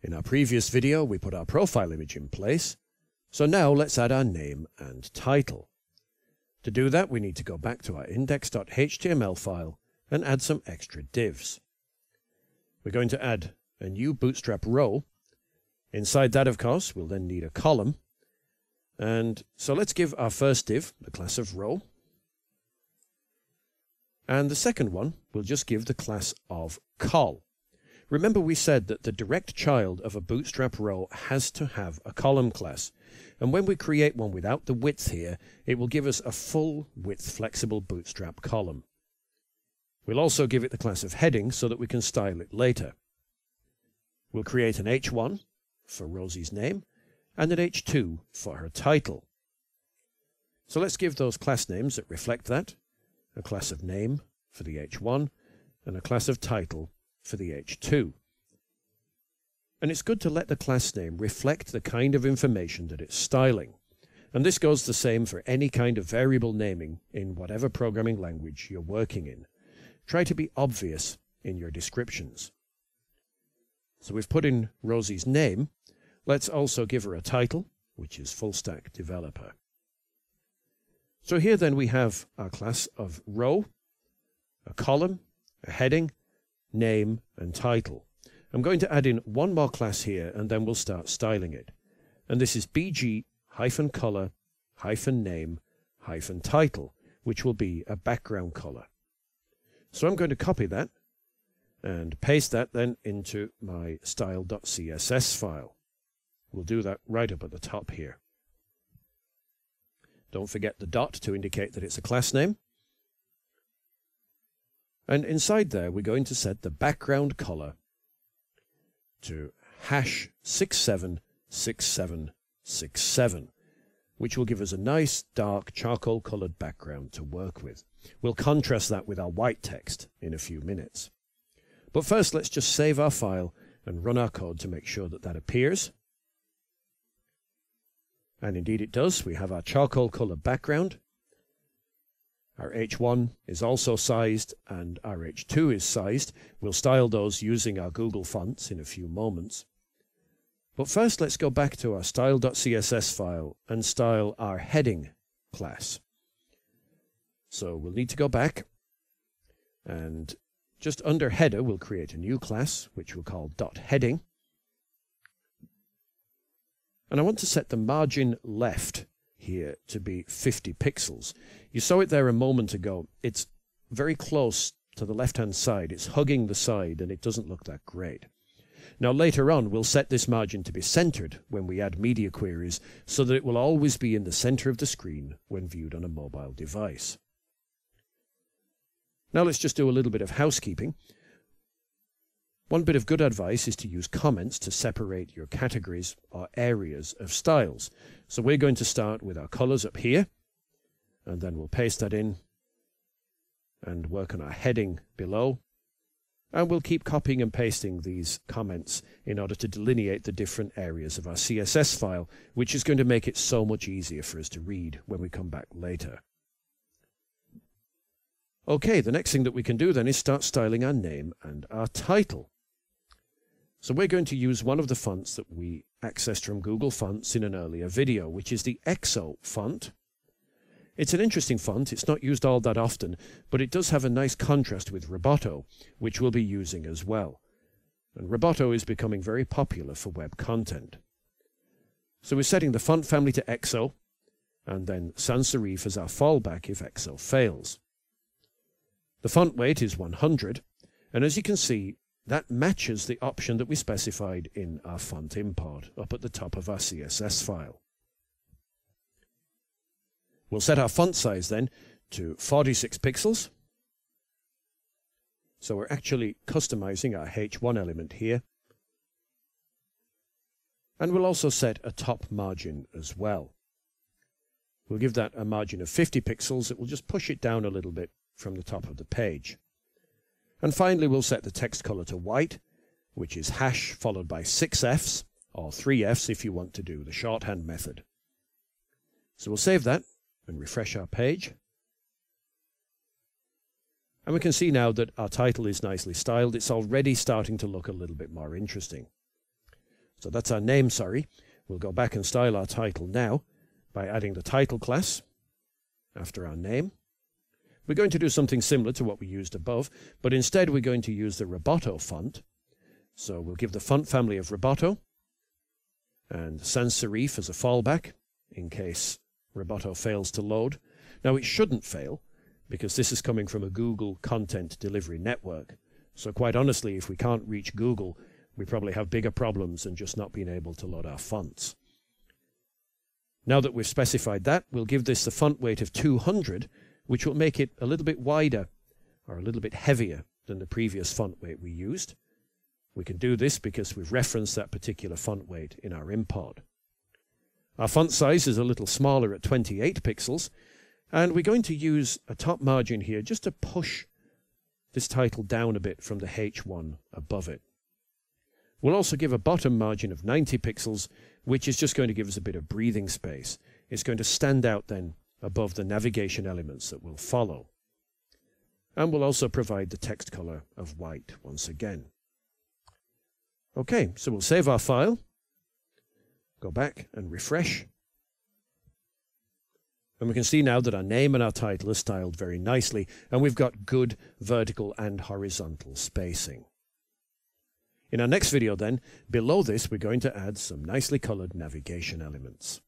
In our previous video, we put our profile image in place. So now let's add our name and title. To do that, we need to go back to our index.html file and add some extra divs. We're going to add a new Bootstrap row. Inside that, of course, we'll then need a column. And so let's give our first div the class of row. And the second one, we'll just give the class of col. Remember we said that the direct child of a Bootstrap row has to have a column class. And when we create one without the width here, it will give us a full width flexible Bootstrap column. We'll also give it the class of heading so that we can style it later. We'll create an h1 for Rosie's name and an h2 for her title. So let's give those class names that reflect that, a class of name for the h1 and a class of title for the h2. And it's good to let the class name reflect the kind of information that it's styling. And this goes the same for any kind of variable naming in whatever programming language you're working in. Try to be obvious in your descriptions. So we've put in Rosie's name. Let's also give her a title, which is Full Stack Developer. So here then we have our class of row, a column, a heading, name and title. I'm going to add in one more class here and then we'll start styling it. And this is bg-color-name-title, which will be a background color. So I'm going to copy that and paste that then into my style.css file. We'll do that right up at the top here. Don't forget the dot to indicate that it's a class name. And inside there, we're going to set the background color to #676767, which will give us a nice dark charcoal colored background to work with. We'll contrast that with our white text in a few minutes. But first, let's just save our file and run our code to make sure that that appears. And indeed it does. We have our charcoal colored background. Our h1 is also sized and our h2 is sized. We'll style those using our Google fonts in a few moments. But first let's go back to our style.css file and style our heading class. So we'll need to go back and just under header we'll create a new class which we'll call .heading. And I want to set the margin left here to be 50 pixels. You saw it there a moment ago. It's very close to the left-hand side. It's hugging the side and it doesn't look that great. Now later on we'll set this margin to be centered when we add media queries so that it will always be in the center of the screen when viewed on a mobile device. Now let's just do a little bit of housekeeping. One bit of good advice is to use comments to separate your categories or areas of styles. So we're going to start with our colors up here, and then we'll paste that in and work on our heading below. And we'll keep copying and pasting these comments in order to delineate the different areas of our CSS file, which is going to make it so much easier for us to read when we come back later. Okay, the next thing that we can do then is start styling our name and our title. So we're going to use one of the fonts that we accessed from Google Fonts in an earlier video, which is the EXO font. It's an interesting font. It's not used all that often, but it does have a nice contrast with Roboto, which we'll be using as well. And Roboto is becoming very popular for web content. So we're setting the font family to EXO, and then sans serif as our fallback if EXO fails. The font weight is 100, and as you can see, that matches the option that we specified in our font import up at the top of our CSS file. We'll set our font size then to 46 pixels. So we're actually customizing our H1 element here. And we'll also set a top margin as well. We'll give that a margin of 50 pixels. It will just push it down a little bit from the top of the page. And finally, we'll set the text color to white, which is hash followed by 6 Fs, or 3 Fs if you want to do the shorthand method. So we'll save that and refresh our page. And we can see now that our title is nicely styled. It's already starting to look a little bit more interesting. So that's our name, sorry. We'll go back and style our title now by adding the title class after our name. We're going to do something similar to what we used above, but instead we're going to use the Roboto font. So we'll give the font family of Roboto and sans serif as a fallback in case Roboto fails to load. Now it shouldn't fail because this is coming from a Google Content Delivery Network. So quite honestly, if we can't reach Google, we probably have bigger problems than just not being able to load our fonts. Now that we've specified that, we'll give this the font weight of 200, which will make it a little bit wider or a little bit heavier than the previous font weight we used. We can do this because we've referenced that particular font weight in our import. Our font size is a little smaller at 28 pixels, and we're going to use a top margin here just to push this title down a bit from the H1 above it. We'll also give a bottom margin of 90 pixels, which is just going to give us a bit of breathing space. It's going to stand out then above the navigation elements that will follow. And we'll also provide the text color of white once again. Okay, so we'll save our file, go back and refresh. And we can see now that our name and our title are styled very nicely, and we've got good vertical and horizontal spacing. In our next video then, below this we're going to add some nicely colored navigation elements.